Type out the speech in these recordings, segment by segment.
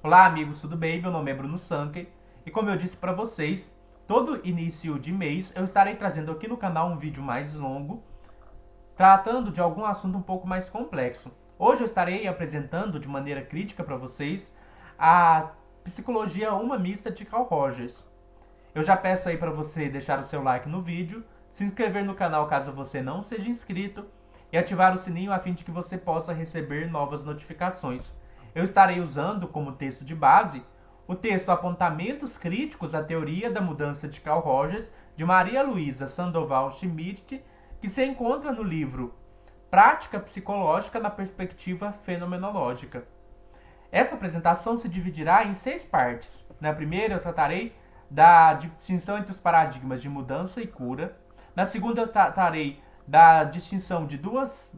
Olá amigos, tudo bem? Meu nome é Bruno Sankey e como eu disse para vocês, todo início de mês eu estarei trazendo aqui no canal um vídeo mais longo, tratando de algum assunto um pouco mais complexo. Hoje eu estarei apresentando de maneira crítica para vocês a Psicologia Humanista de Carl Rogers. Eu já peço aí para você deixar o seu like no vídeo, se inscrever no canal caso você não seja inscrito e ativar o sininho a fim de que você possa receber novas notificações. Eu estarei usando como texto de base o texto Apontamentos Críticos à Teoria da Mudança de Carl Rogers, de Maria Luísa Sandoval Schmidt, que se encontra no livro Prática Psicológica na Perspectiva Fenomenológica. Essa apresentação se dividirá em 6 partes. Na primeira, eu tratarei da distinção entre os paradigmas de mudança e cura. Na segunda, eu tratarei da distinção de duas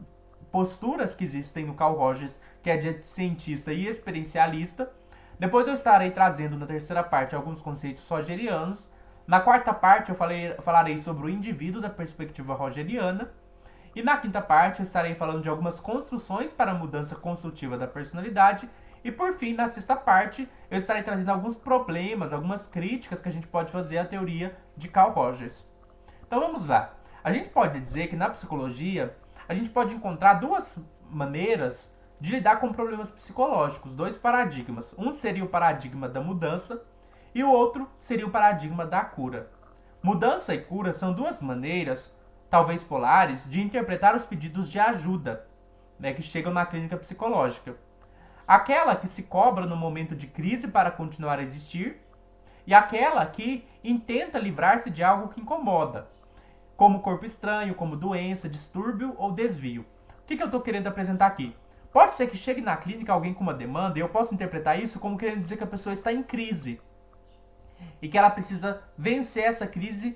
posturas que existem no Carl Rogers, que é de cientista e experiencialista. Depois eu estarei trazendo na terceira parte alguns conceitos rogerianos. Na quarta parte eu falarei sobre o indivíduo da perspectiva rogeriana. E na quinta parte eu estarei falando de algumas construções para a mudança construtiva da personalidade. E por fim, na sexta parte, eu estarei trazendo alguns problemas, algumas críticas que a gente pode fazer à teoria de Carl Rogers. Então vamos lá. A gente pode dizer que na psicologia, a gente pode encontrar duas maneiras de lidar com problemas psicológicos, dois paradigmas. Um seria o paradigma da mudança e o outro seria o paradigma da cura. Mudança e cura são duas maneiras, talvez polares, de interpretar os pedidos de ajuda, que chegam na clínica psicológica. Aquela que se cobra no momento de crise para continuar a existir e aquela que intenta livrar-se de algo que incomoda, como corpo estranho, como doença, distúrbio ou desvio. O que eu estou querendo apresentar aqui? Pode ser que chegue na clínica alguém com uma demanda e eu posso interpretar isso como querendo dizer que a pessoa está em crise e que ela precisa vencer essa crise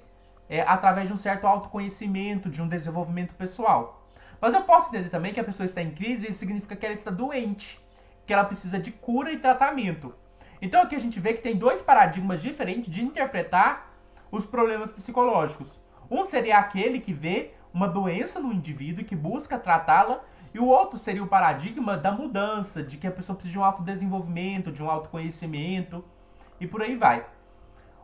através de um certo autoconhecimento, de um desenvolvimento pessoal. Mas eu posso entender também que a pessoa está em crise e significa que ela está doente, que ela precisa de cura e tratamento. Então aqui a gente vê que tem dois paradigmas diferentes de interpretar os problemas psicológicos. Um seria aquele que vê uma doença no indivíduo e que busca tratá-la, e o outro seria o paradigma da mudança, de que a pessoa precisa de um autodesenvolvimento, de um autoconhecimento, e por aí vai.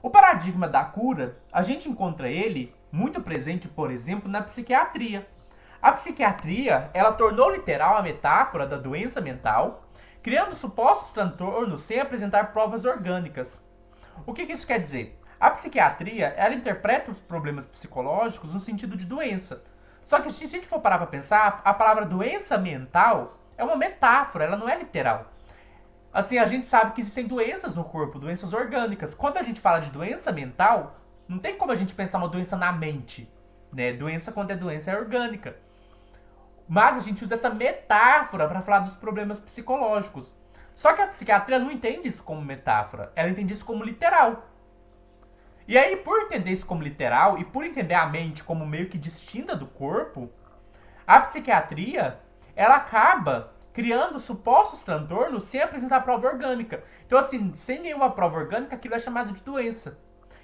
O paradigma da cura, a gente encontra ele muito presente, por exemplo, na psiquiatria. A psiquiatria, ela tornou literal a metáfora da doença mental, criando supostos transtornos sem apresentar provas orgânicas. O que isso quer dizer? A psiquiatria, ela interpreta os problemas psicológicos no sentido de doença. Só que se a gente for parar para pensar, a palavra doença mental é uma metáfora, ela não é literal. Assim, a gente sabe que existem doenças no corpo, doenças orgânicas. Quando a gente fala de doença mental, não tem como a gente pensar uma doença na mente, né? Doença, quando é doença, é orgânica. Mas a gente usa essa metáfora para falar dos problemas psicológicos. Só que a psiquiatria não entende isso como metáfora, ela entende isso como literal. E aí, por entender isso como literal e por entender a mente como meio que distinta do corpo, a psiquiatria, ela acaba criando supostos transtornos sem apresentar prova orgânica. Então, assim, sem nenhuma prova orgânica, aquilo é chamado de doença.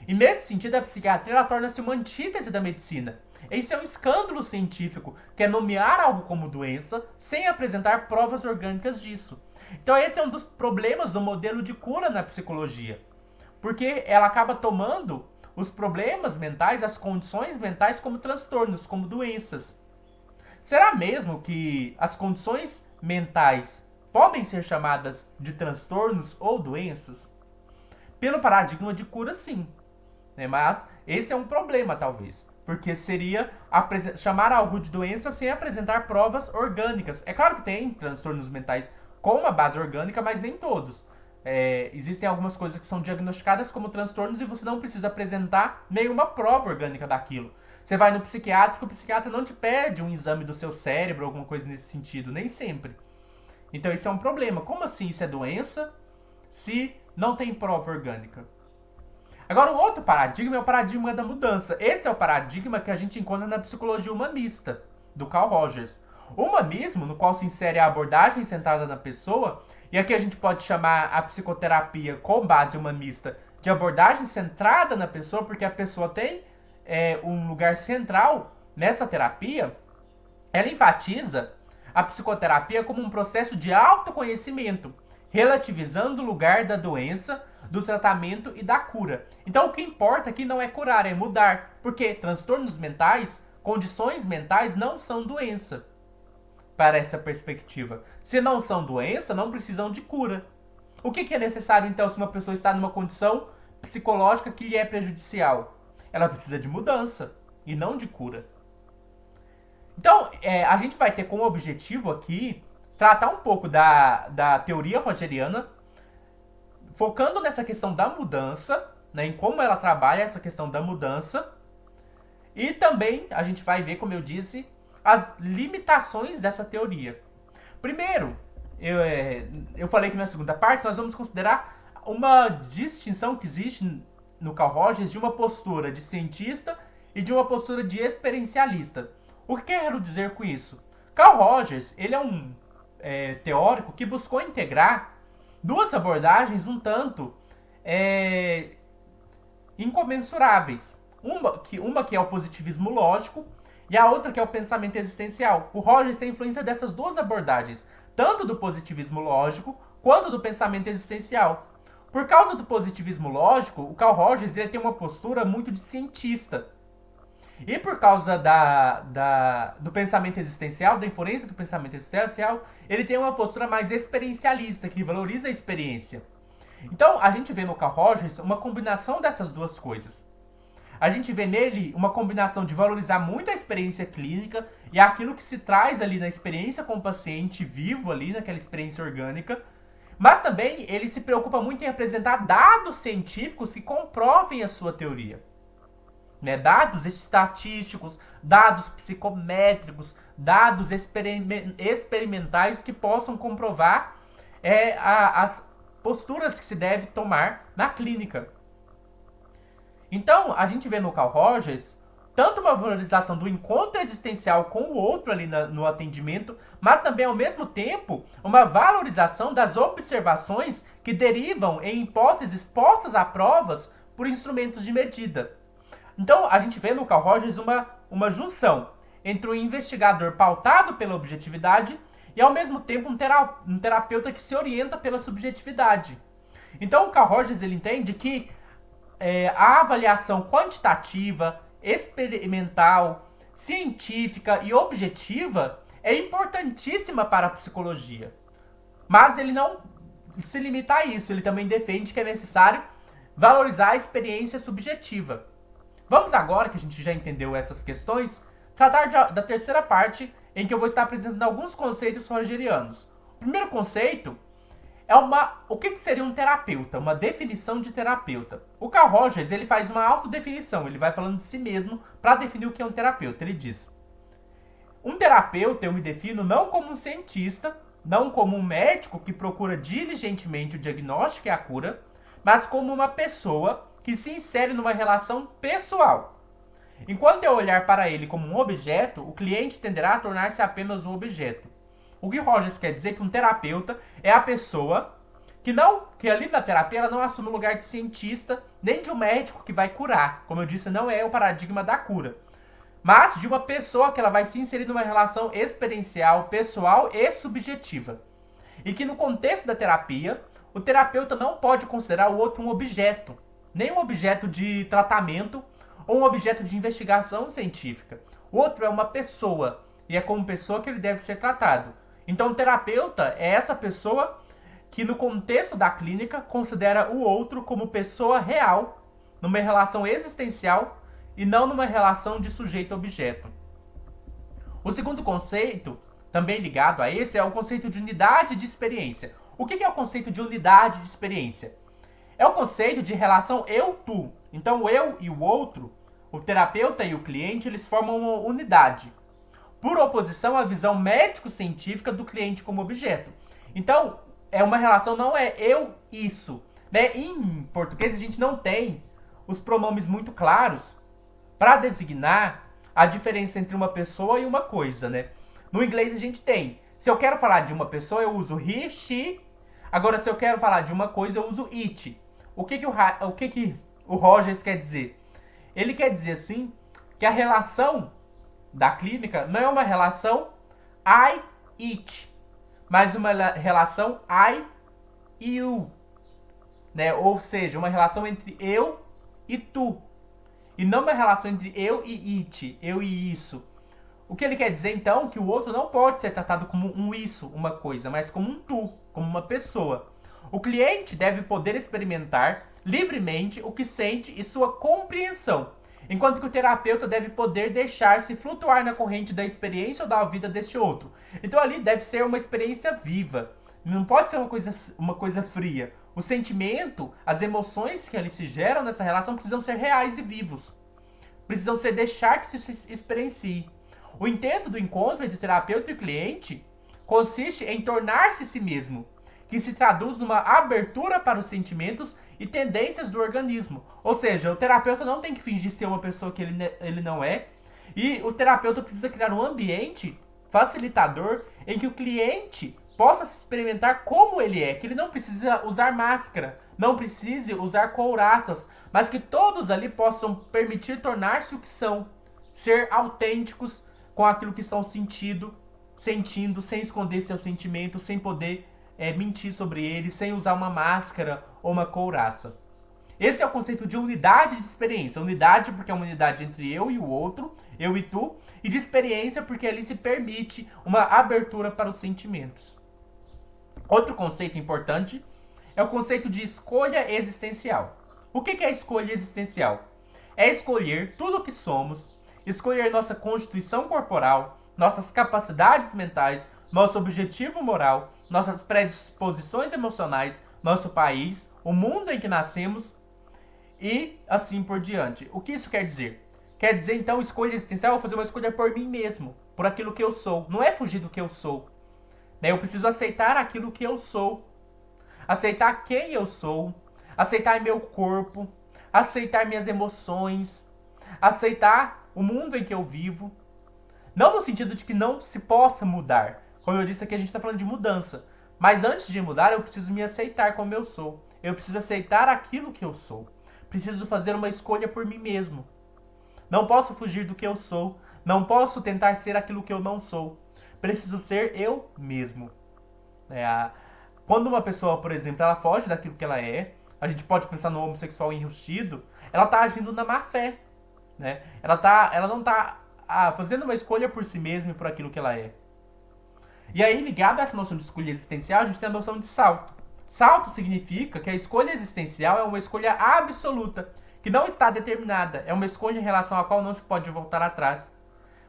E nesse sentido, a psiquiatria ela torna-se uma antítese da medicina. Esse é um escândalo científico, que é nomear algo como doença sem apresentar provas orgânicas disso. Então esse é um dos problemas do modelo de cura na psicologia. Porque ela acaba tomando os problemas mentais, as condições mentais como transtornos, como doenças. Será mesmo que as condições mentais podem ser chamadas de transtornos ou doenças? Pelo paradigma de cura, sim. Mas esse é um problema, talvez. Porque seria chamar algo de doença sem apresentar provas orgânicas. É claro que tem transtornos mentais com uma base orgânica, mas nem todos. Existem algumas coisas que são diagnosticadas como transtornos e você não precisa apresentar nenhuma prova orgânica daquilo. Você vai no psiquiátrico, o psiquiatra não te pede um exame do seu cérebro, alguma coisa nesse sentido, nem sempre. Então isso é um problema. Como assim isso é doença se não tem prova orgânica? Agora, o outro paradigma é o paradigma da mudança. Esse é o paradigma que a gente encontra na psicologia humanista, do Carl Rogers. O humanismo, no qual se insere a abordagem centrada na pessoa, e aqui a gente pode chamar a psicoterapia com base humanista de abordagem centrada na pessoa, porque a pessoa tem um lugar central nessa terapia, ela enfatiza a psicoterapia como um processo de autoconhecimento, relativizando o lugar da doença, do tratamento e da cura. Então, o que importa aqui não é curar, é mudar, porque transtornos mentais, condições mentais não são doença para essa perspectiva. Se não são doença, não precisam de cura. O que é necessário, então, se uma pessoa está numa condição psicológica que lhe é prejudicial? Ela precisa de mudança e não de cura. Então, a gente vai ter como objetivo aqui tratar um pouco da teoria rogeriana, focando nessa questão da mudança, né, em como ela trabalha essa questão da mudança. E também a gente vai ver, como eu disse, as limitações dessa teoria. Primeiro, eu falei que na segunda parte nós vamos considerar uma distinção que existe no Carl Rogers de uma postura de cientista e de uma postura de experiencialista. O que quero dizer com isso? Carl Rogers, ele é um teórico que buscou integrar duas abordagens um tanto incomensuráveis. Uma que é o positivismo lógico e a outra que é o pensamento existencial. O Rogers tem influência dessas duas abordagens, tanto do positivismo lógico quanto do pensamento existencial. Por causa do positivismo lógico, o Carl Rogers ele tem uma postura muito de cientista. E por causa do pensamento existencial, da influência do pensamento existencial, ele tem uma postura mais experiencialista, que valoriza a experiência. Então, a gente vê no Carl Rogers uma combinação dessas duas coisas. A gente vê nele uma combinação de valorizar muito a experiência clínica e aquilo que se traz ali na experiência com o paciente vivo ali, naquela experiência orgânica, mas também ele se preocupa muito em apresentar dados científicos que comprovem a sua teoria. Né? Dados estatísticos, dados psicométricos, dados experimentais que possam comprovar as posturas que se deve tomar na clínica. Então, a gente vê no Carl Rogers tanto uma valorização do encontro existencial com o outro ali no atendimento, mas também, ao mesmo tempo, uma valorização das observações que derivam em hipóteses postas a provas por instrumentos de medida. Então, a gente vê no Carl Rogers uma junção entre um investigador pautado pela objetividade e, ao mesmo tempo, um terapeuta que se orienta pela subjetividade. Então, o Carl Rogers ele entende que a avaliação quantitativa, experimental, científica e objetiva é importantíssima para a psicologia. Mas ele não se limita a isso, ele também defende que é necessário valorizar a experiência subjetiva. Vamos agora, que a gente já entendeu essas questões, tratar da terceira parte, em que eu vou estar apresentando alguns conceitos rogerianos. O primeiro conceito é o que seria um terapeuta, uma definição de terapeuta. O Carl Rogers ele faz uma autodefinição, ele vai falando de si mesmo para definir o que é um terapeuta. Ele diz: um terapeuta eu me defino não como um cientista, não como um médico que procura diligentemente o diagnóstico e a cura, mas como uma pessoa que se insere numa relação pessoal. Enquanto eu olhar para ele como um objeto, o cliente tenderá a tornar-se apenas um objeto. O que Rogers quer dizer que um terapeuta é a pessoa que ali na terapia ela não assume o lugar de cientista, nem de um médico que vai curar. Como eu disse, não é o paradigma da cura. Mas de uma pessoa que ela vai se inserir numa relação experiencial, pessoal e subjetiva. E que no contexto da terapia, o terapeuta não pode considerar o outro um objeto, nem um objeto de tratamento ou um objeto de investigação científica. O outro é uma pessoa, e é como pessoa que ele deve ser tratado. Então, o terapeuta é essa pessoa que, no contexto da clínica, considera o outro como pessoa real, numa relação existencial e não numa relação de sujeito-objeto. O segundo conceito, também ligado a esse, é o conceito de unidade de experiência. O que é o conceito de unidade de experiência? É o conceito de relação eu-tu. Então, o eu e o outro, o terapeuta e o cliente, eles formam uma unidade, por oposição à visão médico-científica do cliente como objeto. Então, é uma relação, não é eu, isso. Né? Em português, a gente não tem os pronomes muito claros para designar a diferença entre uma pessoa e uma coisa. Né? No inglês, a gente tem. Se eu quero falar de uma pessoa, eu uso he, she. Agora, se eu quero falar de uma coisa, eu uso it. O que o Rogers quer dizer? Ele quer dizer, assim, que a relação da clínica não é uma relação I-it, mas uma relação e o, né? Ou seja, uma relação entre eu e tu. E não uma relação entre eu e it, eu e isso. O que ele quer dizer, então, que o outro não pode ser tratado como um isso, uma coisa, mas como um tu, como uma pessoa. O cliente deve poder experimentar livremente o que sente e sua compreensão, enquanto que o terapeuta deve poder deixar-se flutuar na corrente da experiência ou da vida deste outro. Então ali deve ser uma experiência viva, não pode ser uma coisa fria. O sentimento, as emoções que ali se geram nessa relação precisam ser reais e vivos. Precisam ser deixar que se experiencie. O intento do encontro entre terapeuta e cliente consiste em tornar-se si mesmo, que se traduz numa abertura para os sentimentos e tendências do organismo. Ou seja, o terapeuta não tem que fingir ser uma pessoa que ele não é, e o terapeuta precisa criar um ambiente facilitador em que o cliente possa se experimentar como ele é, que ele não precisa usar máscara, não precise usar couraças, mas que todos ali possam permitir tornar-se o que são, ser autênticos com aquilo que estão sentindo, sem esconder seus sentimentos, sem poder mentir sobre eles, sem usar uma máscara ou uma couraça. Esse é o conceito de unidade de experiência. Unidade porque é uma unidade entre eu e o outro, eu e tu, e de experiência porque ali se permite uma abertura para os sentimentos. Outro conceito importante é o conceito de escolha existencial. O que é escolha existencial? É escolher tudo o que somos, escolher nossa constituição corporal, nossas capacidades mentais, nosso objetivo moral, nossas predisposições emocionais, nosso país, o mundo em que nascemos e assim por diante. O que isso quer dizer? Quer dizer, então, escolha existencial, fazer uma escolha por mim mesmo, por aquilo que eu sou. Não é fugir do que eu sou. Eu preciso aceitar aquilo que eu sou, aceitar quem eu sou, aceitar meu corpo, aceitar minhas emoções, aceitar o mundo em que eu vivo. Não no sentido de que não se possa mudar. Como eu disse aqui, a gente está falando de mudança. Mas antes de mudar, eu preciso me aceitar como eu sou. Eu preciso aceitar aquilo que eu sou. Preciso fazer uma escolha por mim mesmo. Não posso fugir do que eu sou. Não posso tentar ser aquilo que eu não sou. Preciso ser eu mesmo. Quando uma pessoa, por exemplo, ela foge daquilo que ela é, a gente pode pensar no homossexual enrustido, ela está agindo na má fé. Né? Ela não está fazendo uma escolha por si mesma e por aquilo que ela é. E aí, ligado a essa noção de escolha existencial, a gente tem a noção de salto. Salto significa que a escolha existencial é uma escolha absoluta, que não está determinada. É uma escolha em relação à qual não se pode voltar atrás.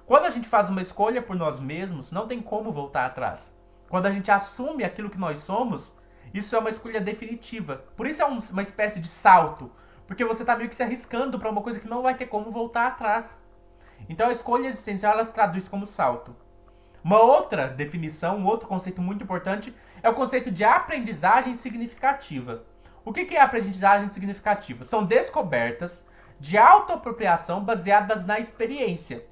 Quando a gente faz uma escolha por nós mesmos, não tem como voltar atrás. Quando a gente assume aquilo que nós somos, isso é uma escolha definitiva. Por isso é uma espécie de salto, porque você está meio que se arriscando para uma coisa que não vai ter como voltar atrás. Então a escolha existencial ela se traduz como salto. Uma outra definição, um outro conceito muito importante é o conceito de aprendizagem significativa. O que é aprendizagem significativa? São descobertas de autoapropriação baseadas na experiência.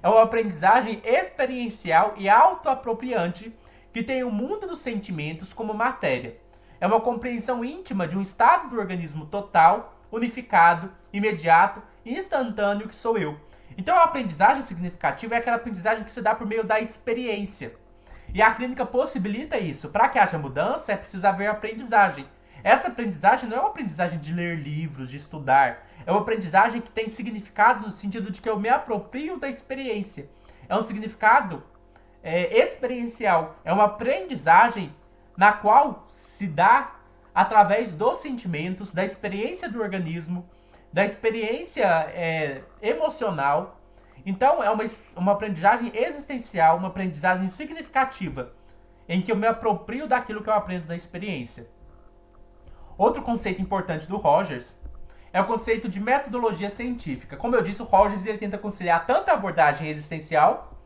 É uma aprendizagem experiencial e autoapropriante que tem o mundo dos sentimentos como matéria. É uma compreensão íntima de um estado do organismo total, unificado, imediato e instantâneo que sou eu. Então a aprendizagem significativa é aquela aprendizagem que se dá por meio da experiência. E a clínica possibilita isso. Para que haja mudança, é preciso haver aprendizagem. Essa aprendizagem não é uma aprendizagem de ler livros, de estudar. É uma aprendizagem que tem significado no sentido de que eu me aproprio da experiência. É um significado experiencial. É uma aprendizagem na qual se dá através dos sentimentos, da experiência do organismo, da experiência emocional. Então é uma aprendizagem existencial, uma aprendizagem significativa, em que eu me aproprio daquilo que eu aprendo da experiência. Outro conceito importante do Rogers é o conceito de metodologia científica. Como eu disse, o Rogers ele tenta conciliar tanto a abordagem existencial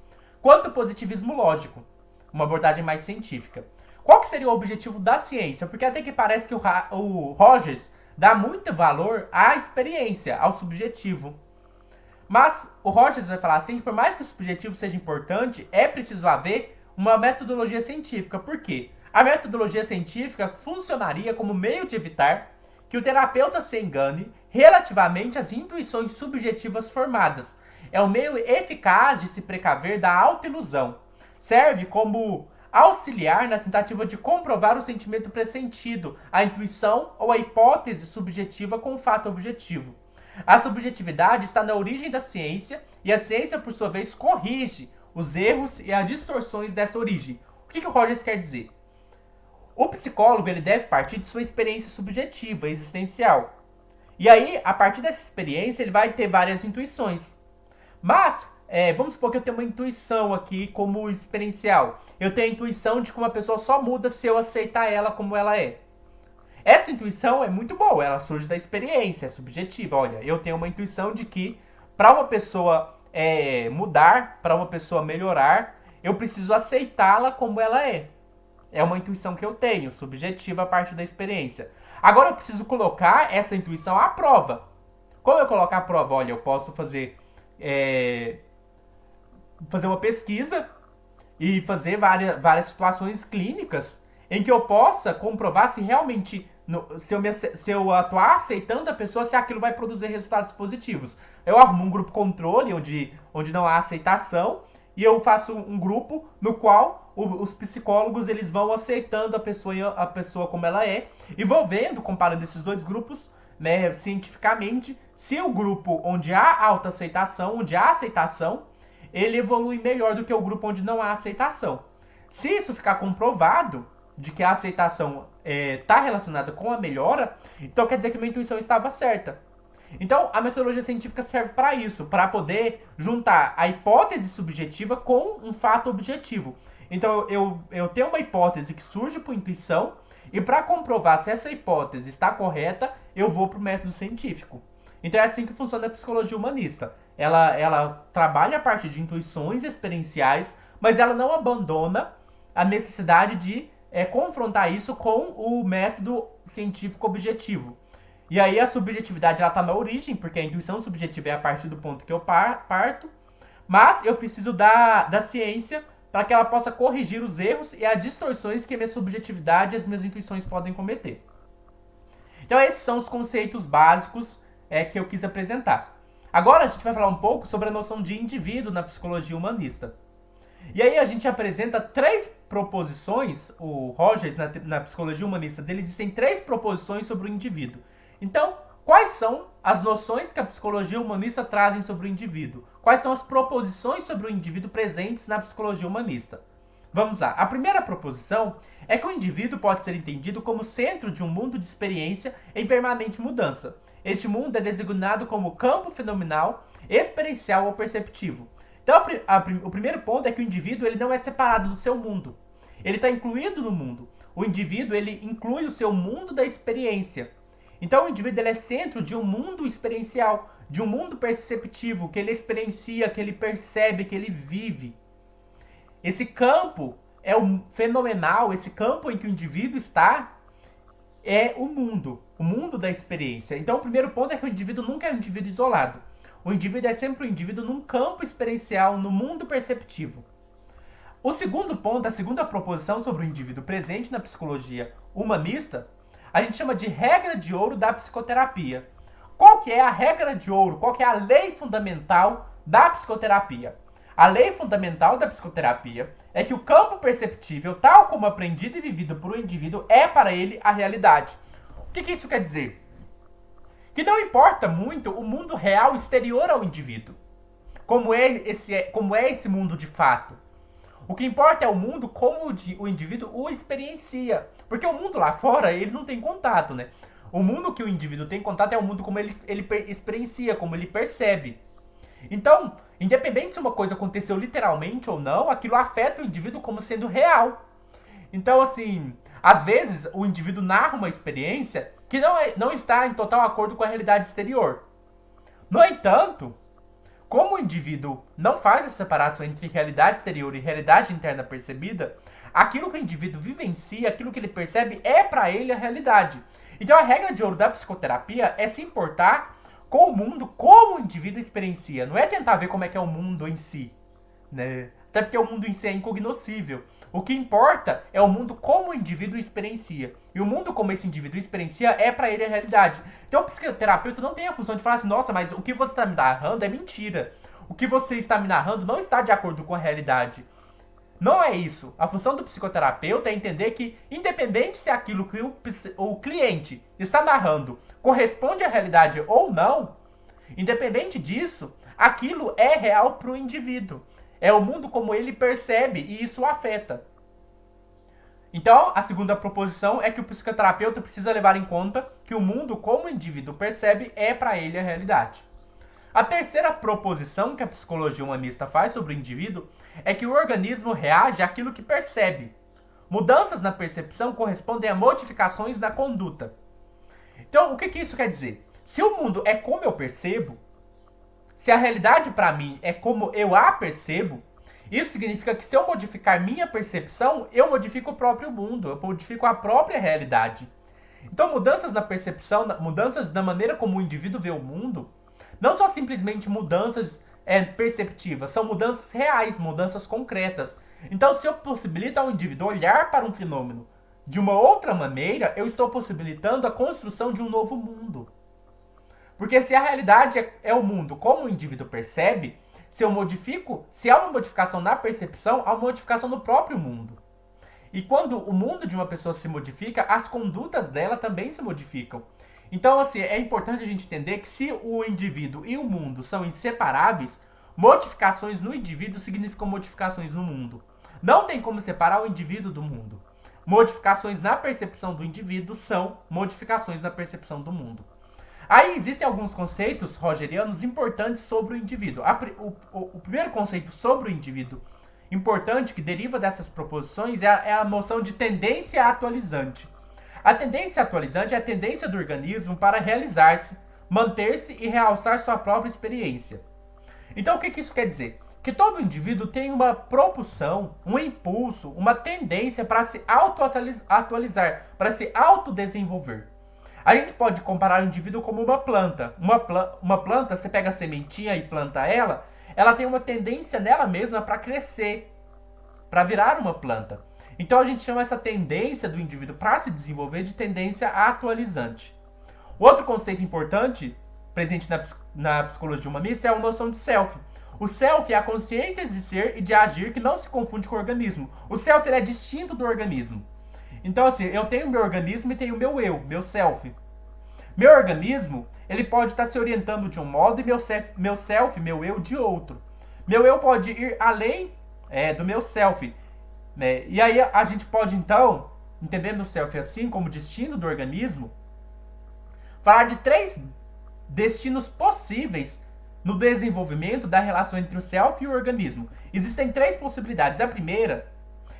quanto o positivismo lógico, uma abordagem mais científica. Qual que seria o objetivo da ciência? Porque até que parece que o Rogers dá muito valor à experiência, ao subjetivo. Mas o Rogers vai falar assim que por mais que o subjetivo seja importante, é preciso haver uma metodologia científica. Por quê? A metodologia científica funcionaria como meio de evitar que o terapeuta se engane relativamente às intuições subjetivas formadas. É um meio eficaz de se precaver da autoilusão. Serve como auxiliar na tentativa de comprovar o sentimento pressentido, a intuição ou a hipótese subjetiva com o fato objetivo. A subjetividade está na origem da ciência e a ciência, por sua vez, corrige os erros e as distorções dessa origem. O que o Rogers quer dizer? O psicólogo ele deve partir de sua experiência subjetiva, existencial. E aí, a partir dessa experiência, ele vai ter várias intuições. Mas, vamos supor que eu tenho uma intuição aqui como experiencial. Eu tenho a intuição de que uma pessoa só muda se eu aceitar ela como ela é. Essa intuição é muito boa, ela surge da experiência, é subjetiva. Olha, eu tenho uma intuição de que para uma pessoa mudar, para uma pessoa melhorar, eu preciso aceitá-la como ela é. É uma intuição que eu tenho, subjetiva a partir da experiência. Agora eu preciso colocar essa intuição à prova. Como eu colocar à prova? Olha, eu posso fazer uma pesquisa e fazer várias situações clínicas em que eu possa comprovar se realmente, se eu atuar aceitando a pessoa, se aquilo vai produzir resultados positivos. Eu arrumo um grupo controle onde não há aceitação e eu faço um grupo no qual os psicólogos eles vão aceitando a pessoa como ela é e vou vendo, comparando esses dois grupos, né, cientificamente, se o grupo onde há autoaceitação, onde há aceitação, ele evolui melhor do que o grupo onde não há aceitação. Se isso ficar comprovado, de que a aceitação está relacionada com a melhora, então quer dizer que minha intuição estava certa. Então, a metodologia científica serve para isso, para poder juntar a hipótese subjetiva com um fato objetivo. Então, eu tenho uma hipótese que surge por intuição, e para comprovar se essa hipótese está correta, eu vou para o método científico. Então, é assim que funciona a psicologia humanista. Ela trabalha a partir de intuições experienciais, mas ela não abandona a necessidade de confrontar isso com o método científico objetivo. E aí a subjetividade está na origem, porque a intuição subjetiva é a partir do ponto que eu parto, mas eu preciso da ciência para que ela possa corrigir os erros e as distorções que a minha subjetividade e as minhas intuições podem cometer. Então esses são os conceitos básicos que eu quis apresentar. Agora a gente vai falar um pouco sobre a noção de indivíduo na psicologia humanista. E aí a gente apresenta 3 proposições, o Rogers na psicologia humanista dele existem 3 proposições sobre o indivíduo. Então, quais são as noções que a psicologia humanista trazem sobre o indivíduo? Quais são as proposições sobre o indivíduo presentes na psicologia humanista? Vamos lá. A primeira proposição é que o indivíduo pode ser entendido como centro de um mundo de experiência em permanente mudança. Este mundo é designado como campo fenomenal, experiencial ou perceptivo. Então, o primeiro ponto é que o indivíduo ele não é separado do seu mundo. Ele está incluído no mundo. O indivíduo ele inclui o seu mundo da experiência. Então, o indivíduo ele é centro de um mundo experiencial, de um mundo perceptivo, que ele experiencia, que ele percebe, que ele vive. Esse campo é o fenomenal, esse campo em que o indivíduo está é o mundo da experiência. Então, o primeiro ponto é que o indivíduo nunca é um indivíduo isolado. O indivíduo é sempre um indivíduo num campo experiencial, no mundo perceptivo. O segundo ponto, a segunda proposição sobre o indivíduo presente na psicologia humanista, a gente chama de regra de ouro da psicoterapia. Qual que é a regra de ouro? Qual que é a lei fundamental da psicoterapia? A lei fundamental da psicoterapia é que o campo perceptível, tal como aprendido e vivido por um indivíduo, é para ele a realidade. O que isso quer dizer? Que não importa muito o mundo real exterior ao indivíduo. Como é esse mundo de fato. O que importa é o mundo como o indivíduo o experiencia. Porque o mundo lá fora, ele não tem contato, né? O mundo que o indivíduo tem contato é o mundo como ele experiencia, como ele percebe. Então, independente se uma coisa aconteceu literalmente ou não, aquilo afeta o indivíduo como sendo real. Então, assim, às vezes o indivíduo narra uma experiência que não está em total acordo com a realidade exterior. No entanto, como o indivíduo não faz a separação entre realidade exterior e realidade interna percebida, aquilo que o indivíduo vivencia, aquilo que ele percebe, é para ele a realidade. Então a regra de ouro da psicoterapia é se importar com o mundo como o indivíduo experiencia. Não é tentar ver como é que é o mundo em si, né? Até porque o mundo em si é incognoscível. O que importa é o mundo como o indivíduo experiencia. E o mundo como esse indivíduo experiencia é para ele a realidade. Então o psicoterapeuta não tem a função de falar assim, nossa, mas o que você está me narrando é mentira. O que você está me narrando não está de acordo com a realidade. Não é isso. A função do psicoterapeuta é entender que, independente se aquilo que o cliente está narrando corresponde à realidade ou não, independente disso, aquilo é real para o indivíduo. É o mundo como ele percebe e isso o afeta. Então, a segunda proposição é que o psicoterapeuta precisa levar em conta que o mundo como o indivíduo percebe é para ele a realidade. A terceira proposição que a psicologia humanista faz sobre o indivíduo é que o organismo reage àquilo que percebe. Mudanças na percepção correspondem a modificações na conduta. Então, o que isso quer dizer? Se o mundo é como eu percebo, se a realidade para mim é como eu a percebo, isso significa que se eu modificar minha percepção, eu modifico o próprio mundo, eu modifico a própria realidade. Então, mudanças na percepção, mudanças na maneira como o indivíduo vê o mundo, não são simplesmente mudanças perceptivas, são mudanças reais, mudanças concretas. Então, se eu possibilito ao indivíduo olhar para um fenômeno de uma outra maneira, eu estou possibilitando a construção de um novo mundo. Porque se a realidade é o mundo como o indivíduo percebe, se eu modifico, se há uma modificação na percepção, há uma modificação no próprio mundo. E quando o mundo de uma pessoa se modifica, as condutas dela também se modificam. Então, assim, é importante a gente entender que se o indivíduo e o mundo são inseparáveis, modificações no indivíduo significam modificações no mundo. Não tem como separar o indivíduo do mundo. Modificações na percepção do indivíduo são modificações na percepção do mundo. Aí existem alguns conceitos rogerianos importantes sobre o indivíduo. O primeiro conceito sobre o indivíduo importante que deriva dessas proposições é a noção de tendência atualizante. A tendência atualizante é a tendência do organismo para realizar-se, manter-se e realçar sua própria experiência. Então o que isso quer dizer? Que todo indivíduo tem uma propulsão, um impulso, uma tendência para se auto-atualizar, para se autodesenvolver. A gente pode comparar o indivíduo como uma planta. Uma planta, você pega a sementinha e planta ela tem uma tendência nela mesma para crescer, para virar uma planta. Então a gente chama essa tendência do indivíduo para se desenvolver de tendência atualizante. Outro conceito importante presente na psicologia humanista é a noção de self. O self é a consciência de ser e de agir que não se confunde com o organismo. O self é distinto do organismo. Então, assim, eu tenho meu organismo e tenho meu eu, meu self. Meu organismo, ele pode estar se orientando de um modo e meu eu, de outro. Meu eu pode ir além do meu self. Né? E aí a gente pode, então, entendendo o self assim como destino do organismo, falar de 3 destinos possíveis no desenvolvimento da relação entre o self e o organismo. Existem 3 possibilidades. A primeira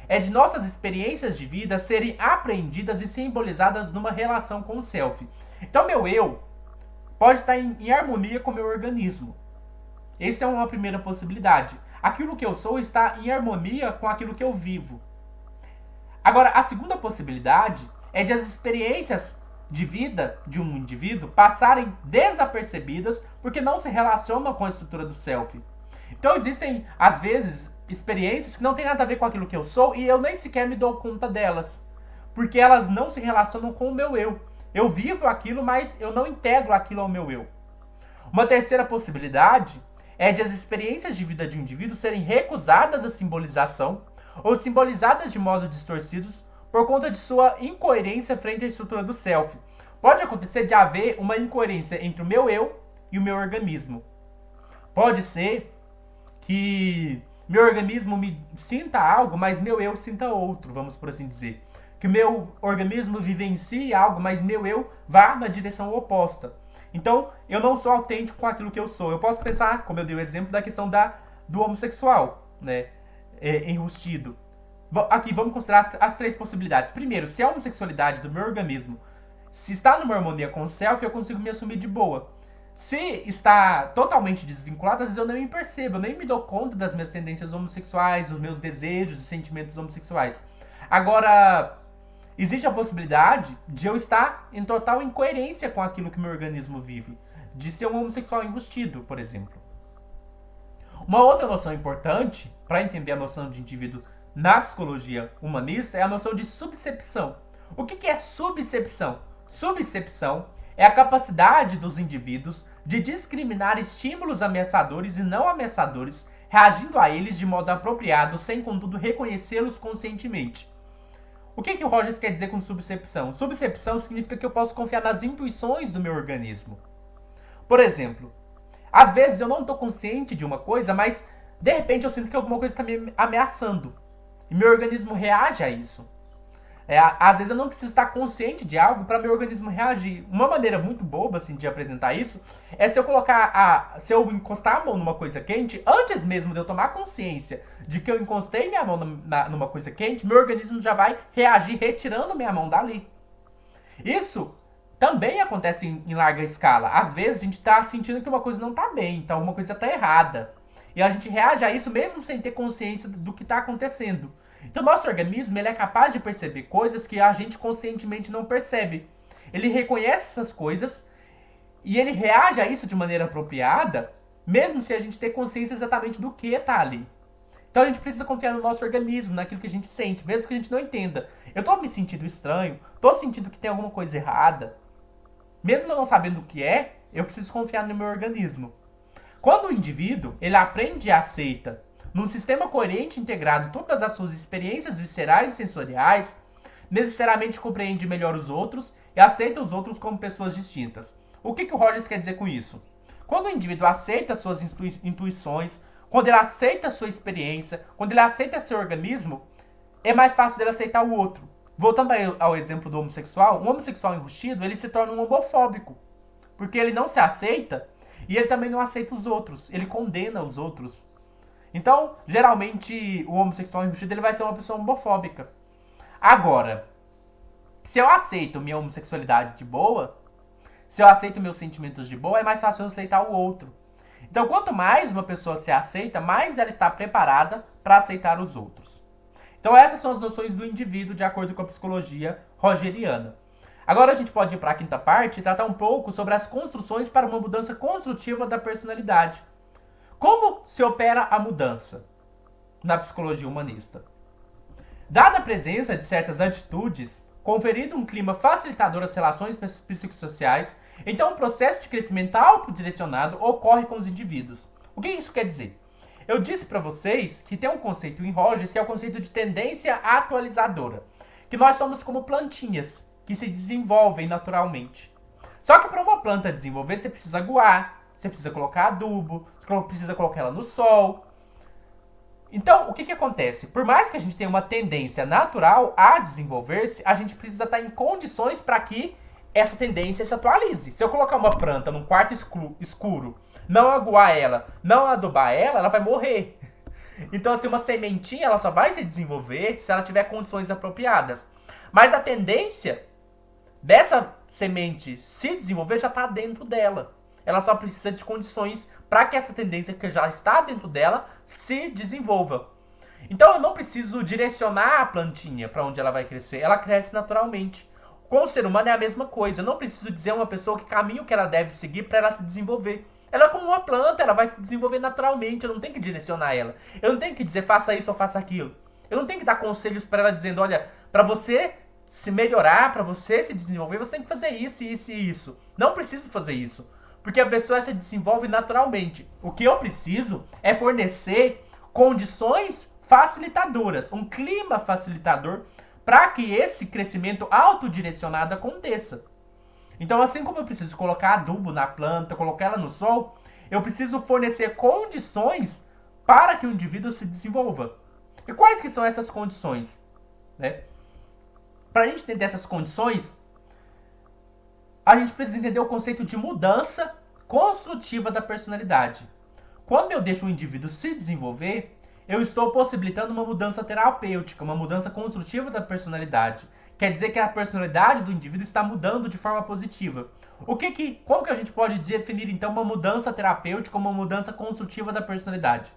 é de nossas experiências de vida serem apreendidas e simbolizadas numa relação com o self. Então, meu eu pode estar em harmonia com o meu organismo. Essa é uma primeira possibilidade. Aquilo que eu sou está em harmonia com aquilo que eu vivo. Agora, a segunda possibilidade é de as experiências de vida de um indivíduo passarem desapercebidas porque não se relacionam com a estrutura do self. Então, existem, às vezes, experiências que não tem nada a ver com aquilo que eu sou e eu nem sequer me dou conta delas, porque elas não se relacionam com o meu eu. Eu vivo aquilo, mas eu não integro aquilo ao meu eu. Uma terceira possibilidade é de as experiências de vida de um indivíduo serem recusadas à simbolização ou simbolizadas de modo distorcidos por conta de sua incoerência frente à estrutura do self. Pode acontecer de haver uma incoerência entre o meu eu e o meu organismo. Pode ser que meu organismo me sinta algo, mas meu eu sinta outro, vamos por assim dizer. Que meu organismo vivencie algo, mas meu eu vá na direção oposta. Então, eu não sou autêntico com aquilo que eu sou. Eu posso pensar, como eu dei o exemplo da questão do homossexual, né, enrustido. Aqui, vamos considerar as 3 possibilidades. Primeiro, se a homossexualidade do meu organismo se está numa harmonia com o self, eu consigo me assumir de boa. Se está totalmente desvinculado, às vezes eu nem me percebo, eu nem me dou conta das minhas tendências homossexuais, dos meus desejos e sentimentos homossexuais. Agora, existe a possibilidade de eu estar em total incoerência com aquilo que meu organismo vive. De ser um homossexual enrustido, por exemplo. Uma outra noção importante, para entender a noção de indivíduo na psicologia humanista, é a noção de subcepção. O que é subcepção? Subcepção é a capacidade dos indivíduos de discriminar estímulos ameaçadores e não ameaçadores reagindo a eles de modo apropriado, sem contudo reconhecê-los conscientemente. O que o Rogers quer dizer com subcepção? Subcepção significa que eu posso confiar nas intuições do meu organismo. Por exemplo, às vezes eu não estou consciente de uma coisa, mas de repente eu sinto que alguma coisa está me ameaçando. E meu organismo reage a isso. Às vezes eu não preciso estar consciente de algo para meu organismo reagir. Uma maneira muito boba assim, de apresentar isso é se eu encostar a mão numa coisa quente, antes mesmo de eu tomar consciência de que eu encostei minha mão numa coisa quente, meu organismo já vai reagir retirando minha mão dali. Isso também acontece em larga escala. Às vezes a gente está sentindo que uma coisa não está bem, então uma coisa está errada. E a gente reage a isso mesmo sem ter consciência do que está acontecendo. Então, nosso organismo ele é capaz de perceber coisas que a gente conscientemente não percebe. Ele reconhece essas coisas e ele reage a isso de maneira apropriada, mesmo se a gente ter consciência exatamente do que está ali. Então, a gente precisa confiar no nosso organismo, naquilo que a gente sente, mesmo que a gente não entenda. Eu estou me sentindo estranho, estou sentindo que tem alguma coisa errada. Mesmo eu não sabendo o que é, eu preciso confiar no meu organismo. Quando o indivíduo ele aprende e aceita num sistema coerente e integrado todas as suas experiências viscerais e sensoriais, necessariamente compreende melhor os outros e aceita os outros como pessoas distintas. O que o Rogers quer dizer com isso? Quando o indivíduo aceita suas intuições, quando ele aceita a sua experiência, quando ele aceita seu organismo, é mais fácil dele aceitar o outro. Voltando ao exemplo do homossexual, um homossexual enrustido, ele se torna um homofóbico, porque ele não se aceita e ele também não aceita os outros, ele condena os outros. Então, geralmente, o homossexual enrustido ele vai ser uma pessoa homofóbica. Agora, se eu aceito minha homossexualidade de boa, se eu aceito meus sentimentos de boa, é mais fácil eu aceitar o outro. Então, quanto mais uma pessoa se aceita, mais ela está preparada para aceitar os outros. Então, essas são as noções do indivíduo de acordo com a psicologia rogeriana. Agora a gente pode ir para a quinta parte e tratar um pouco sobre as construções para uma mudança construtiva da personalidade. Como se opera a mudança na psicologia humanista? Dada a presença de certas atitudes, conferido um clima facilitador às relações psicossociais, então um processo de crescimento autodirecionado ocorre com os indivíduos. O que isso quer dizer? Eu disse para vocês que tem um conceito em Rogers que é o conceito de tendência atualizadora, que nós somos como plantinhas que se desenvolvem naturalmente. Só que para uma planta desenvolver, você precisa aguar, você precisa colocar adubo, precisa colocar ela no sol. Então, o que acontece? Por mais que a gente tenha uma tendência natural a desenvolver-se, a gente precisa estar em condições para que essa tendência se atualize. Se eu colocar uma planta num quarto escuro, não aguar ela, não adubar ela, ela vai morrer. Então, assim, uma sementinha ela só vai se desenvolver se ela tiver condições apropriadas. Mas a tendência dessa semente se desenvolver já está dentro dela. Ela só precisa de condições para que essa tendência que já está dentro dela se desenvolva. Então eu não preciso direcionar a plantinha para onde ela vai crescer, ela cresce naturalmente. Com o ser humano é a mesma coisa, eu não preciso dizer a uma pessoa que caminho que ela deve seguir para ela se desenvolver. Ela é como uma planta, ela vai se desenvolver naturalmente, eu não tenho que direcionar ela. Eu não tenho que dizer faça isso ou faça aquilo. Eu não tenho que dar conselhos para ela dizendo, olha, para você se melhorar, para você se desenvolver, você tem que fazer isso, isso e isso. Não preciso fazer isso. Porque a pessoa se desenvolve naturalmente. O que eu preciso é fornecer condições facilitadoras, um clima facilitador para que esse crescimento autodirecionado aconteça. Então, assim como eu preciso colocar adubo na planta, colocar ela no sol, eu preciso fornecer condições para que o indivíduo se desenvolva. E quais que são essas condições? Né? Para a gente entender essas condições, a gente precisa entender o conceito de mudança construtiva da personalidade. Quando eu deixo o indivíduo se desenvolver, eu estou possibilitando uma mudança terapêutica, uma mudança construtiva da personalidade. Quer dizer que a personalidade do indivíduo está mudando de forma positiva. Como que a gente pode definir então uma mudança terapêutica, uma mudança construtiva da personalidade?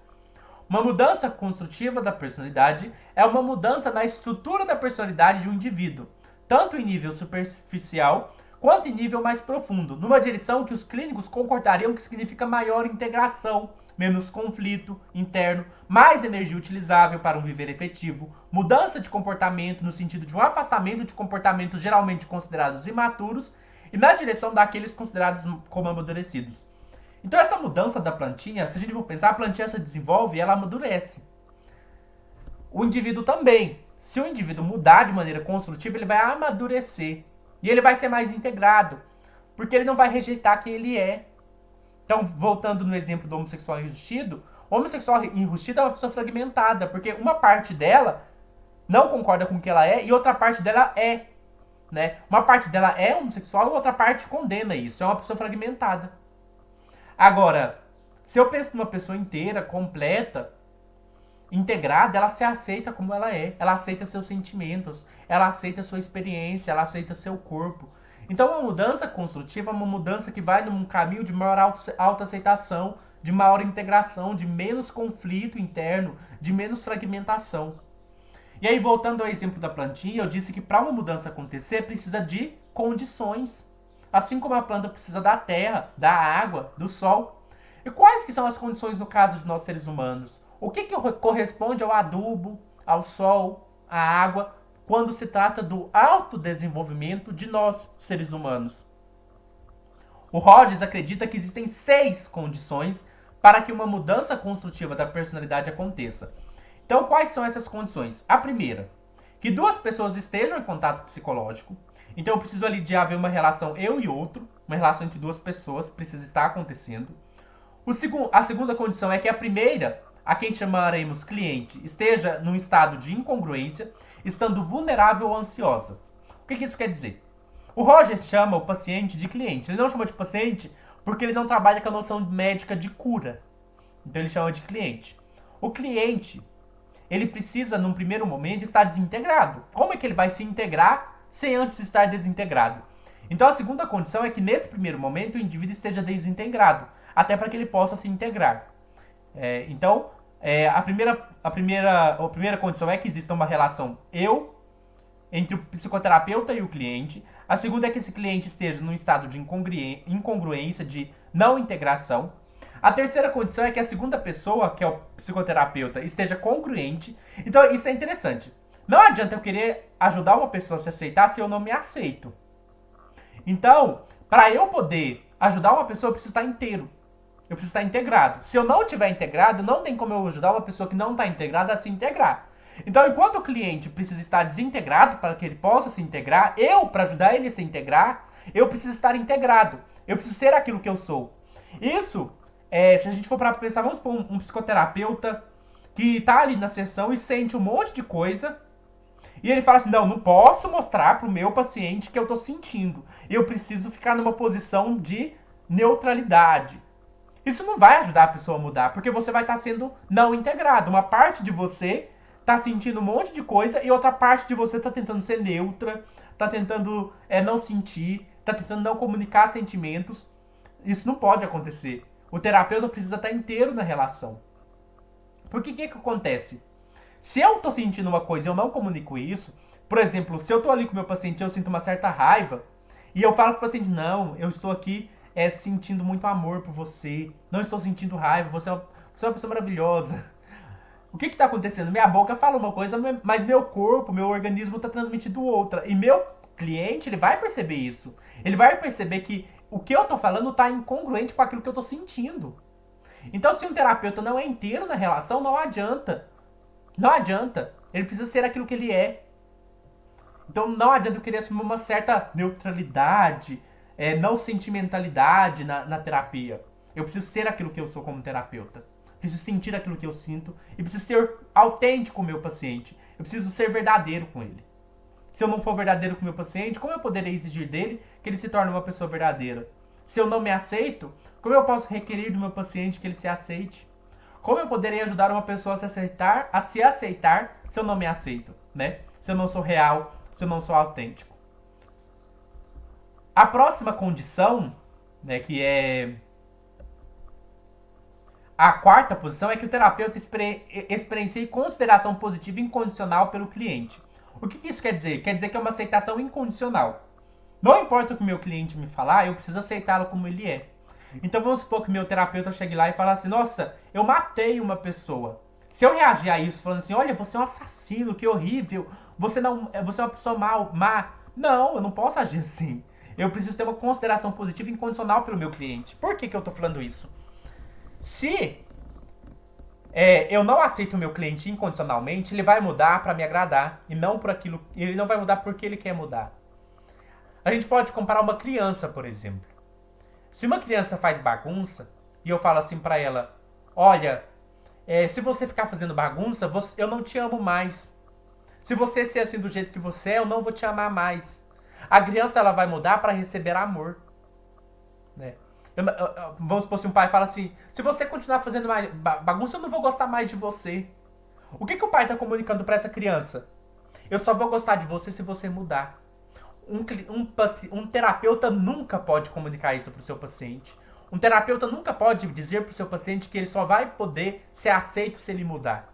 Uma mudança construtiva da personalidade é uma mudança na estrutura da personalidade de um indivíduo, tanto em nível superficial quanto em nível mais profundo, numa direção que os clínicos concordariam que significa maior integração, menos conflito interno, mais energia utilizável para um viver efetivo, mudança de comportamento no sentido de um afastamento de comportamentos geralmente considerados imaturos e na direção daqueles considerados como amadurecidos. Então essa mudança da plantinha, se a gente for pensar, a plantinha se desenvolve e ela amadurece. O indivíduo também. Se o indivíduo mudar de maneira construtiva, ele vai amadurecer. E ele vai ser mais integrado. Porque ele não vai rejeitar quem ele é. Então, voltando no exemplo do homossexual enrustido, o homossexual enrustido é uma pessoa fragmentada, porque uma parte dela não concorda com o que ela é e outra parte dela é. Né? Uma parte dela é homossexual e outra parte condena isso. É uma pessoa fragmentada. Agora, se eu penso numa pessoa inteira, completa, integrada, ela se aceita como ela é. Ela aceita seus sentimentos, ela aceita sua experiência, ela aceita seu corpo. Então, uma mudança construtiva é uma mudança que vai num caminho de maior autoaceitação, de maior integração, de menos conflito interno, de menos fragmentação. E aí, voltando ao exemplo da plantinha, eu disse que para uma mudança acontecer, precisa de condições. Assim como a planta precisa da terra, da água, do sol. E quais que são as condições no caso de nós seres humanos? O que corresponde ao adubo, ao sol, à água, quando se trata do autodesenvolvimento de nós, seres humanos? O Rogers acredita que existem 6 condições para que uma mudança construtiva da personalidade aconteça. Então, quais são essas condições? A primeira, que 2 pessoas estejam em contato psicológico. Então, eu preciso ali de haver uma relação eu e outro, uma relação entre 2 pessoas, precisa estar acontecendo. A segunda condição é que a primeira, a quem chamaremos cliente, esteja num estado de incongruência, estando vulnerável ou ansiosa. O que isso quer dizer? O Rogers chama o paciente de cliente. Ele não chama de paciente porque ele não trabalha com a noção médica de cura. Então ele chama de cliente. O cliente, ele precisa, num primeiro momento, estar desintegrado. Como é que ele vai se integrar sem antes estar desintegrado? Então a segunda condição é que nesse primeiro momento o indivíduo esteja desintegrado, até para que ele possa se integrar. A primeira condição é que exista uma relação entre o psicoterapeuta e o cliente. A segunda é que esse cliente esteja num estado de incongruência, de não integração. A terceira condição é que a segunda pessoa, que é o psicoterapeuta, esteja congruente. Então isso é interessante. Não adianta eu querer ajudar uma pessoa a se aceitar se eu não me aceito. Então, para eu poder ajudar uma pessoa, eu preciso estar inteiro. Eu preciso estar integrado. Se eu não estiver integrado, não tem como eu ajudar uma pessoa que não está integrada a se integrar. Então, enquanto o cliente precisa estar desintegrado para que ele possa se integrar, para ajudar ele a se integrar, eu preciso estar integrado. Eu preciso ser aquilo que eu sou. Isso, se a gente for para pensar, vamos supor um psicoterapeuta que está ali na sessão e sente um monte de coisa, e ele fala assim, não posso mostrar para o meu paciente que eu estou sentindo. Eu preciso ficar numa posição de neutralidade. Isso não vai ajudar a pessoa a mudar, porque você vai estar sendo não integrado. Uma parte de você está sentindo um monte de coisa e outra parte de você está tentando ser neutra, está tentando não sentir, está tentando não comunicar sentimentos. Isso não pode acontecer. O terapeuta precisa estar inteiro na relação. Porque o que acontece? Se eu estou sentindo uma coisa e eu não comunico isso, por exemplo, se eu estou ali com o meu paciente e eu sinto uma certa raiva, e eu falo para o paciente, não, eu estou aqui sentindo muito amor por você, não estou sentindo raiva, você é uma pessoa maravilhosa. O que está acontecendo? Minha boca fala uma coisa, mas meu corpo, meu organismo está transmitindo outra. E meu cliente, ele vai perceber isso. Ele vai perceber que o que eu estou falando está incongruente com aquilo que eu estou sentindo. Então, se um terapeuta não é inteiro na relação, não adianta. Não adianta. Ele precisa ser aquilo que ele é. Então, não adianta eu querer assumir uma certa neutralidade, não sentimentalidade na terapia. Eu preciso ser aquilo que eu sou como terapeuta. Preciso sentir aquilo que eu sinto e preciso ser autêntico com o meu paciente. Eu preciso ser verdadeiro com ele. Se eu não for verdadeiro com o meu paciente, como eu poderei exigir dele que ele se torne uma pessoa verdadeira? Se eu não me aceito, como eu posso requerer do meu paciente que ele se aceite? Como eu poderei ajudar uma pessoa a se aceitar se eu não me aceito, né? Se eu não sou real, se eu não sou autêntico. A próxima condição, né, que é a quarta posição, é que o terapeuta experiencie consideração positiva incondicional pelo cliente. O que isso quer dizer? Quer dizer que é uma aceitação incondicional. Não importa o que o meu cliente me falar, eu preciso aceitá-lo como ele é. Então vamos supor que meu terapeuta chegue lá e fale assim, nossa, eu matei uma pessoa. Se eu reagir a isso falando assim, olha, você é um assassino, que horrível, você é uma pessoa má. Não, eu não posso agir assim. Eu preciso ter uma consideração positiva e incondicional pelo meu cliente. Por que eu tô falando isso? Se eu não aceito o meu cliente incondicionalmente, ele vai mudar para me agradar e não por aquilo. Ele não vai mudar porque ele quer mudar. A gente pode comparar uma criança, por exemplo. Se uma criança faz bagunça e eu falo assim pra ela: olha, se você ficar fazendo bagunça, eu não te amo mais. Se você ser assim do jeito que você é, eu não vou te amar mais. A criança ela vai mudar para receber amor, né? Vamos supor se um pai fala assim: se você continuar fazendo mais bagunça, eu não vou gostar mais de você. O que o pai está comunicando para essa criança? Eu só vou gostar de você se você mudar. Um terapeuta nunca pode comunicar isso para o seu paciente. Um terapeuta nunca pode dizer para o seu paciente que ele só vai poder ser aceito se ele mudar.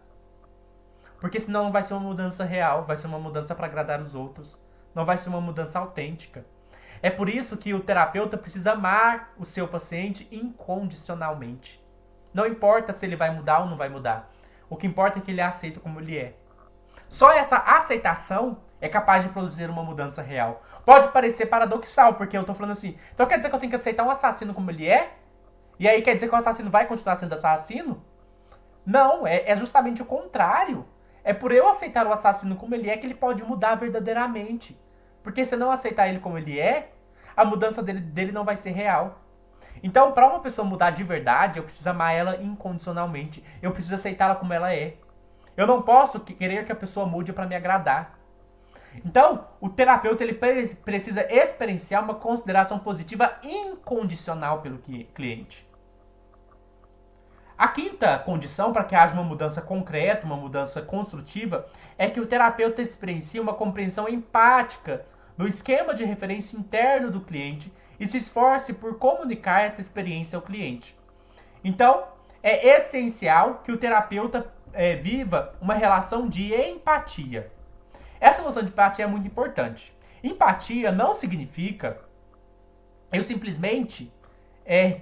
Porque senão não vai ser uma mudança real, vai ser uma mudança para agradar os outros. Não vai ser uma mudança autêntica. É por isso que o terapeuta precisa amar o seu paciente incondicionalmente. Não importa se ele vai mudar ou não vai mudar. O que importa é que ele é aceito como ele é. Só essa aceitação é capaz de produzir uma mudança real. Pode parecer paradoxal, porque eu tô falando assim, então quer dizer que eu tenho que aceitar um assassino como ele é? E aí quer dizer que o assassino vai continuar sendo assassino? Não, é justamente o contrário. É por eu aceitar o assassino como ele é que ele pode mudar verdadeiramente. Porque se eu não aceitar ele como ele é, a mudança dele não vai ser real. Então, para uma pessoa mudar de verdade, eu preciso amar ela incondicionalmente. Eu preciso aceitá-la como ela é. Eu não posso querer que a pessoa mude para me agradar. Então, o terapeuta ele precisa experienciar uma consideração positiva incondicional pelo cliente. A quinta condição para que haja uma mudança concreta, uma mudança construtiva, é que o terapeuta experiencie uma compreensão empática do esquema de referência interno do cliente e se esforce por comunicar essa experiência ao cliente. Então, é essencial que o terapeuta viva uma relação de empatia. Essa noção de empatia é muito importante. Empatia não significa eu simplesmente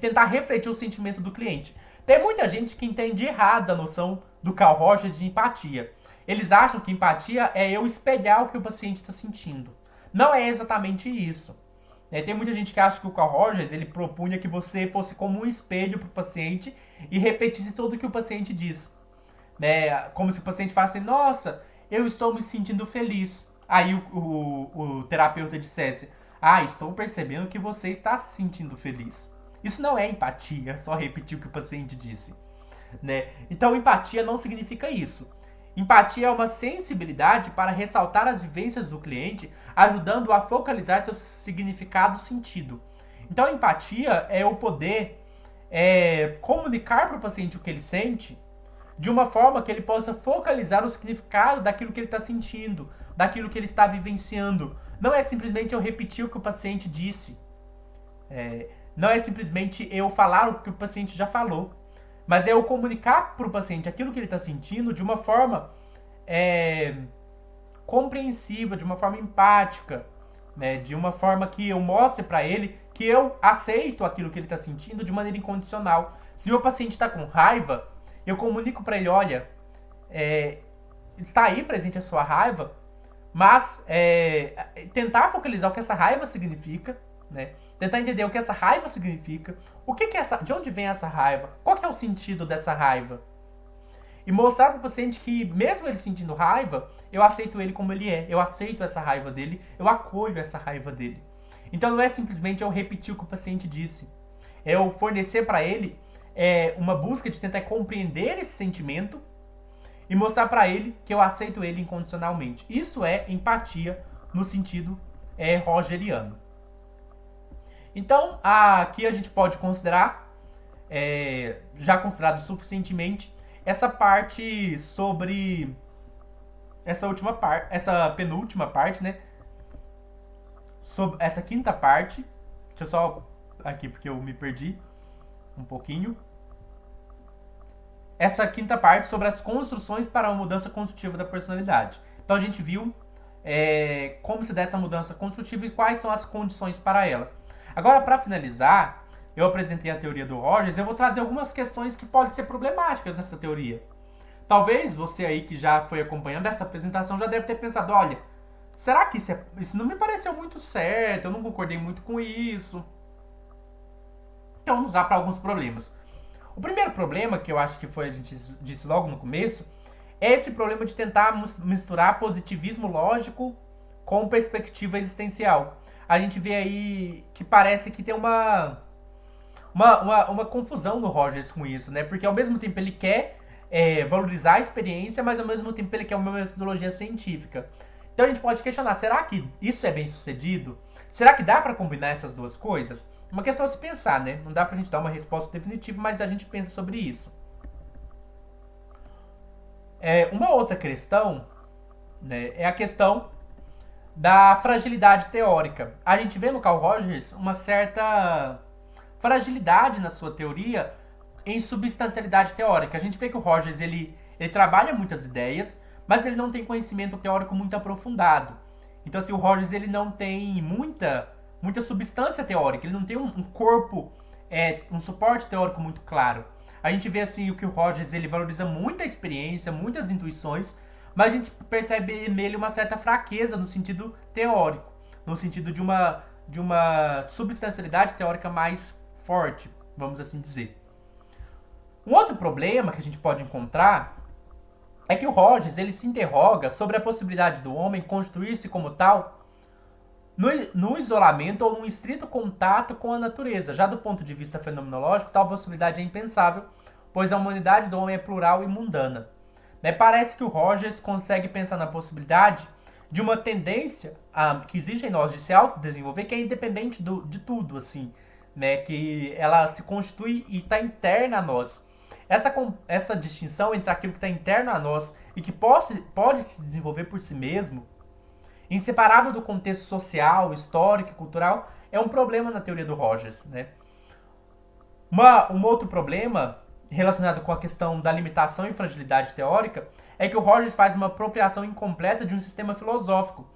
tentar refletir o sentimento do cliente. Tem muita gente que entende errado a noção do Carl Rogers de empatia. Eles acham que empatia é eu espelhar o que o paciente está sentindo. Não é exatamente isso. Tem muita gente que acha que o Carl Rogers ele propunha que você fosse como um espelho para o paciente e repetisse tudo o que o paciente diz. Como se o paciente falasse: nossa, eu estou me sentindo feliz. Aí o terapeuta dissesse: estou percebendo que você está se sentindo feliz. Isso não é empatia, só repetir o que o paciente disse. Então, empatia não significa isso. Empatia é uma sensibilidade para ressaltar as vivências do cliente, ajudando-o a focalizar seu significado e sentido. Então, empatia é o poder comunicar para o paciente o que ele sente, de uma forma que ele possa focalizar o significado daquilo que ele está sentindo, daquilo que ele está vivenciando. Não é simplesmente eu repetir o que o paciente disse. Não é simplesmente eu falar o que o paciente já falou. Mas é eu comunicar para o paciente aquilo que ele está sentindo de uma forma compreensiva, de uma forma empática, de uma forma que eu mostre para ele que eu aceito aquilo que ele está sentindo de maneira incondicional. Se o meu paciente está com raiva, eu comunico para ele: olha, está aí presente a sua raiva, mas tentar focalizar o que essa raiva significa, tentar entender o que essa raiva significa, de onde vem essa raiva, qual que é o sentido dessa raiva. E mostrar para o paciente que, mesmo ele sentindo raiva, eu aceito ele como ele é, eu aceito essa raiva dele, eu acolho essa raiva dele. Então não é simplesmente eu repetir o que o paciente disse, é eu fornecer para ele uma busca de tentar compreender esse sentimento e mostrar para ele que eu aceito ele incondicionalmente. Isso é empatia no sentido rogeriano. Então, aqui a gente pode considerar, já considerado suficientemente, essa parte sobre essa penúltima parte, sobre essa quinta parte. Deixa eu só aqui porque eu me perdi um pouquinho. Essa quinta parte sobre as construções para uma mudança construtiva da personalidade. Então a gente viu como se dá essa mudança construtiva e quais são as condições para ela. Agora, para finalizar, eu apresentei a teoria do Rogers, eu vou trazer algumas questões que podem ser problemáticas nessa teoria. Talvez você aí que já foi acompanhando essa apresentação já deve ter pensado: olha, será que isso não me pareceu muito certo, eu não concordei muito com isso. Então vamos lá para alguns problemas. O primeiro problema, que eu acho que foi a gente disse logo no começo, é esse problema de tentar misturar positivismo lógico com perspectiva existencial. A gente vê aí que parece que tem uma confusão no Rogers com isso, né? Porque ao mesmo tempo ele quer valorizar a experiência, mas ao mesmo tempo ele quer uma metodologia científica. Então a gente pode questionar, será que isso é bem sucedido? Será que dá para combinar essas duas coisas? Uma questão a se pensar, né? Não dá pra gente dar uma resposta definitiva, mas a gente pensa sobre isso. Uma outra questão, né, é a questão da fragilidade teórica. A gente vê no Carl Rogers uma certa fragilidade na sua teoria em substancialidade teórica. A gente vê que o Rogers ele trabalha muitas ideias, mas ele não tem conhecimento teórico muito aprofundado. Então, assim, o Rogers ele não tem muita substância teórica, ele não tem um corpo, um suporte teórico muito claro. A gente vê assim o que o Rogers ele valoriza muita experiência, muitas intuições, mas a gente percebe nele uma certa fraqueza no sentido teórico, no sentido de uma substancialidade teórica mais forte, vamos assim dizer. Um outro problema que a gente pode encontrar é que o Rogers ele se interroga sobre a possibilidade do homem constituir-se como tal no isolamento ou num estrito contato com a natureza. Já do ponto de vista fenomenológico, tal possibilidade é impensável, pois a humanidade do homem é plural e mundana. Parece que o Rogers consegue pensar na possibilidade de uma tendência que existe em nós de se autodesenvolver, que é independente de tudo, assim, né? Que ela se constitui e está interna a nós. Essa distinção entre aquilo que está interno a nós e que pode se desenvolver por si mesmo, inseparável do contexto social, histórico e cultural, é um problema na teoria do Rogers, né? Um outro problema relacionado com a questão da limitação e fragilidade teórica é que o Rogers faz uma apropriação incompleta de um sistema filosófico.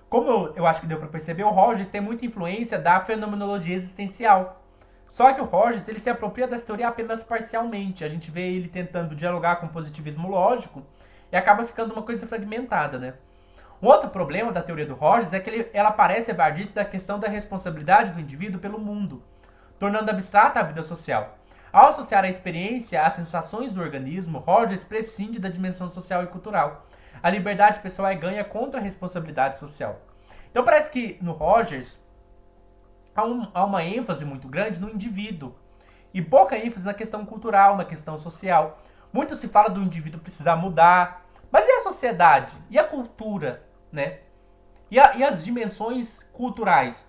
Como eu acho que deu para perceber, o Rogers tem muita influência da fenomenologia existencial. Só que o Rogers ele se apropria dessa teoria apenas parcialmente. A gente vê ele tentando dialogar com o positivismo lógico e acaba ficando uma coisa fragmentada, né? Um outro problema da teoria do Rogers é que ela parece evadir-se da questão da responsabilidade do indivíduo pelo mundo, tornando abstrata a vida social. Ao associar a experiência às sensações do organismo, Rogers prescinde da dimensão social e cultural. A liberdade pessoal é ganha contra a responsabilidade social. Então parece que no Rogers há uma ênfase muito grande no indivíduo e pouca ênfase na questão cultural, na questão social. Muito se fala do indivíduo precisar mudar, mas e a sociedade? E a cultura? Né? E as dimensões culturais?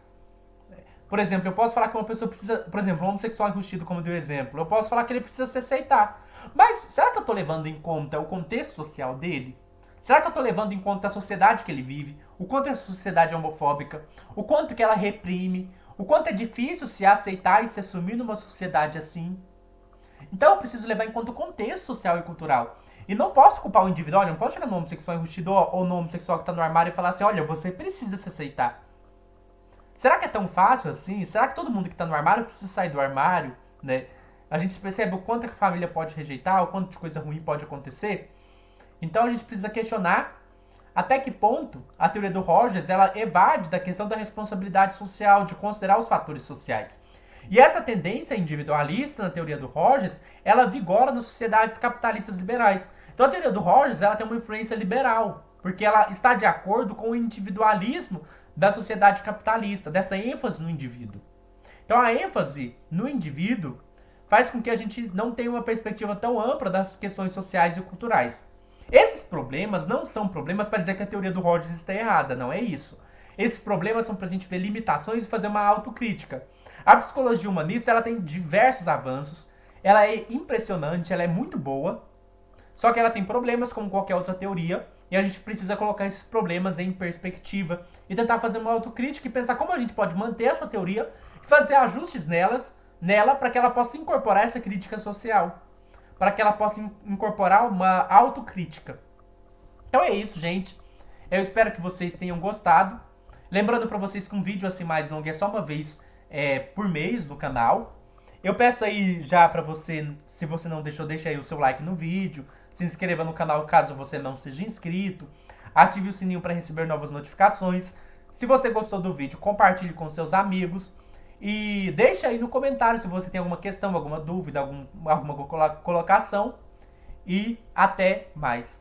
Por exemplo, eu posso falar que uma pessoa precisa, por exemplo, um homossexual enrustido, como deu exemplo, eu posso falar que ele precisa se aceitar. Mas será que eu estou levando em conta o contexto social dele? Será que eu estou levando em conta a sociedade que ele vive? O quanto essa sociedade é homofóbica? O quanto que ela reprime? O quanto é difícil se aceitar e se assumir numa sociedade assim? Então eu preciso levar em conta o contexto social e cultural. E não posso culpar o indivíduo, olha, não posso chegar no homossexual enrustido ou no homossexual que está no armário e falar assim, olha, você precisa se aceitar. Será que é tão fácil assim? Será que todo mundo que está no armário precisa sair do armário, né? A gente percebe o quanto a família pode rejeitar, o quanto de coisa ruim pode acontecer. Então a gente precisa questionar até que ponto a teoria do Rogers ela evade da questão da responsabilidade social, de considerar os fatores sociais. E essa tendência individualista na teoria do Rogers, ela vigora nas sociedades capitalistas liberais. Então a teoria do Rogers ela tem uma influência liberal, porque ela está de acordo com o individualismo da sociedade capitalista, dessa ênfase no indivíduo. Então a ênfase no indivíduo faz com que a gente não tenha uma perspectiva tão ampla das questões sociais e culturais. Esses problemas não são problemas para dizer que a teoria do Rogers está errada, não é isso. Esses problemas são para a gente ver limitações e fazer uma autocrítica. A psicologia humanista ela tem diversos avanços, ela é impressionante, ela é muito boa, só que ela tem problemas como qualquer outra teoria, e a gente precisa colocar esses problemas em perspectiva e tentar fazer uma autocrítica e pensar como a gente pode manter essa teoria e fazer ajustes nela para que ela possa incorporar essa crítica social, para que ela possa incorporar uma autocrítica. Então é isso, gente. Eu espero que vocês tenham gostado. Lembrando para vocês que um vídeo assim mais longo é só uma vez por mês no canal. Eu peço aí já para você, se você não deixou, deixa aí o seu like no vídeo, se inscreva no canal caso você não seja inscrito. ative o sininho para receber novas notificações. Se você gostou do vídeo, compartilhe com seus amigos. E deixa aí no comentário se você tem alguma questão, alguma dúvida, alguma colocação. E até mais.